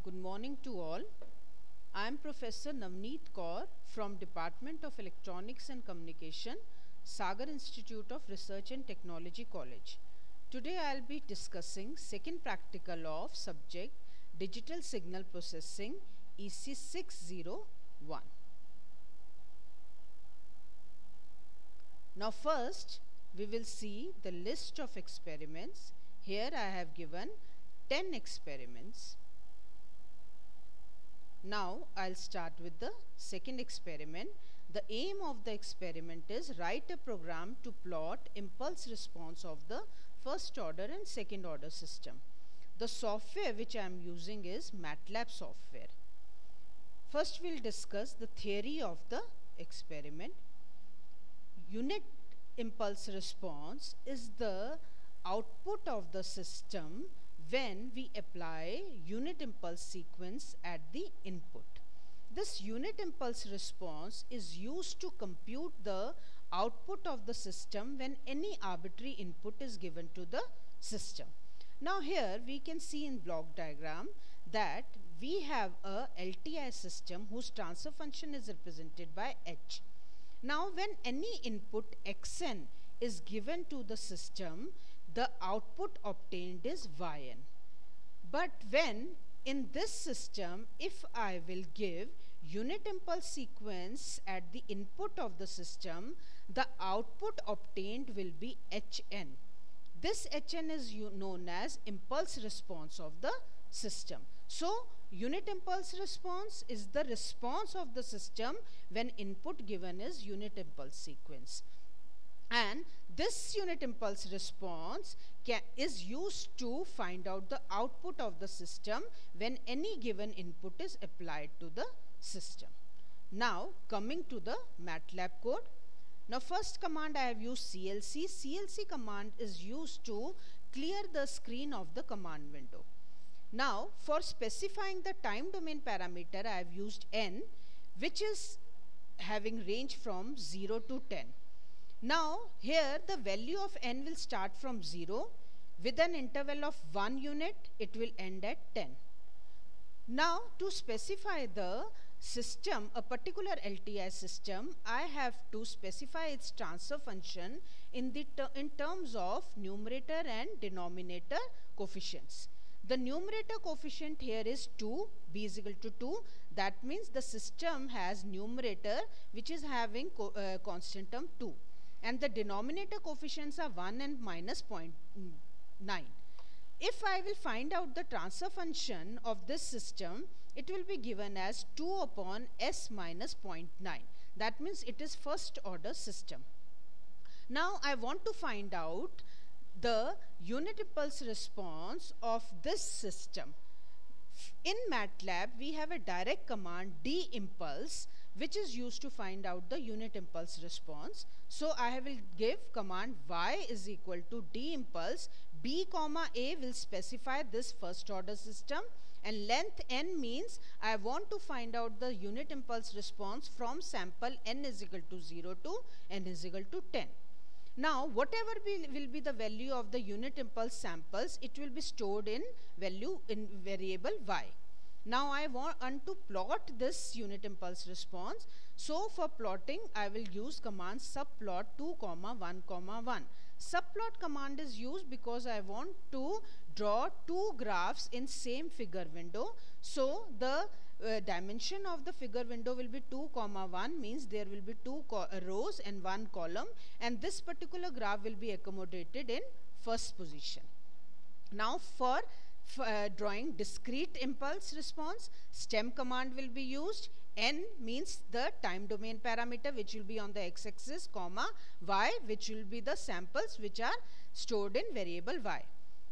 Good morning to all. I am Professor Navneet Kaur from Department of Electronics and Communication, Sagar Institute of Research and Technology College. Today I will be discussing second practical of subject Digital Signal Processing EC 601. Now first we will see the list of experiments. Here I have given 10 experiments. Now I'll start with the second experiment. The aim of the experiment is write a program to plot impulse response of the first order and second order system. The software which I am using is MATLAB software. First we'll discuss the theory of the experiment. Unit impulse response is the output of the system when we apply unit impulse sequence at the input. This unit impulse response is used to compute the output of the system when any arbitrary input is given to the system. Now here we can see in block diagram that we have a LTI system whose transfer function is represented by H. Now when any input Xn is given to the system, the output obtained is Yn. But when in this system, if I will give unit impulse sequence at the input of the system, the output obtained will be Hn. This Hn is known as impulse response of the system. So unit impulse response is the response of the system when input given is unit impulse sequence. And this unit impulse response is used to find out the output of the system when any given input is applied to the system. Now coming to the MATLAB code. Now first command I have used CLC. CLC command is used to clear the screen of the command window. Now for specifying the time domain parameter I have used n, which is having range from 0 to 10. Now here the value of n will start from 0. With an interval of 1 unit, it will end at 10. Now to specify the system, a particular LTI system, I have to specify its transfer function in terms of numerator and denominator coefficients. The numerator coefficient here is 2, b is equal to 2. That means the system has numerator which is having constant term 2. And the denominator coefficients are 1 and minus 0.9. If I will find out the transfer function of this system, it will be given as 2 upon s minus 0.9. That means it is first order system. Now I want to find out the unit impulse response of this system. In MATLAB we have a direct command dimpulse which is used to find out the unit impulse response. So I will give command y is equal to dimpulse. B comma a will specify this first order system, and length n means I want to find out the unit impulse response from sample n is equal to 0 to n is equal to 10. Now whatever will be the value of the unit impulse samples, it will be stored in value in variable y. Now I want to plot this unit impulse response. So for plotting I will use command subplot 2, 1, 1. Subplot command is used because I want to draw two graphs in same figure window. So the dimension of the figure window will be 2, 1, means there will be two rows and one column, and this particular graph will be accommodated in first position. Now for drawing discrete impulse response, stem command will be used. N means the time domain parameter which will be on the x-axis, comma y which will be the samples which are stored in variable y.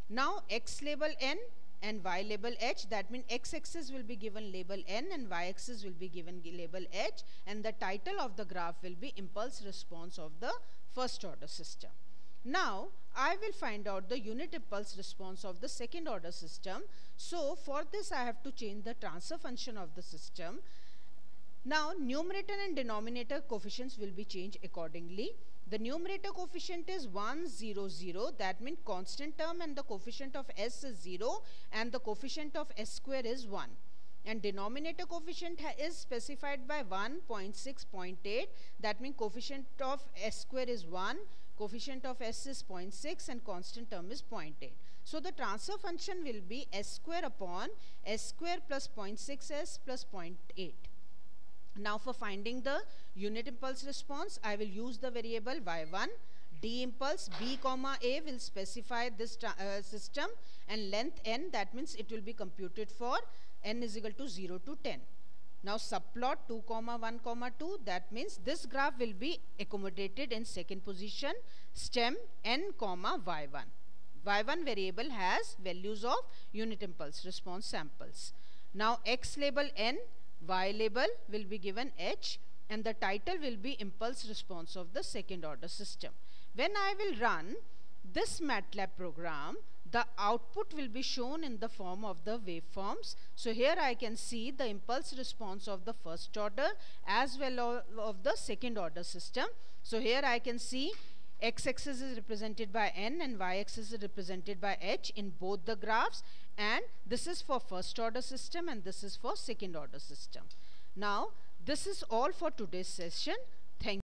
Now x label n and y label h, that means x-axis will be given label n and y-axis will be given label h, and the title of the graph will be impulse response of the first order system. Now I will find out the unit impulse response of the second order system. So for this I have to change the transfer function of the system. Now numerator and denominator coefficients will be changed accordingly. The numerator coefficient is 1, 0, 0. That means constant term and the coefficient of s is 0 and the coefficient of s square is 1. And denominator coefficient is specified by 1, 0.6, 0.8. That means coefficient of s square is 1, coefficient of s is 0.6 and constant term is 0.8. So the transfer function will be s square upon s square plus 0.6s plus 0.8. Now for finding the unit impulse response, I will use the variable y1. D impulse b comma a will specify this system, and length n, that means it will be computed for n is equal to 0 to 10. Now subplot 2 comma 1 comma 2, that means this graph will be accommodated in second position, stem n comma y1. Y1 variable has values of unit impulse response samples. Now x label n, y label will be given h, and the title will be impulse response of the second order system. When I will run this MATLAB program, the output will be shown in the form of the waveforms. So here I can see the impulse response of the first order as well of the second order system. So here I can see x-axis is represented by n and y-axis is represented by h in both the graphs, and this is for first order system and this is for second order system. Now this is all for today's session. Thank you.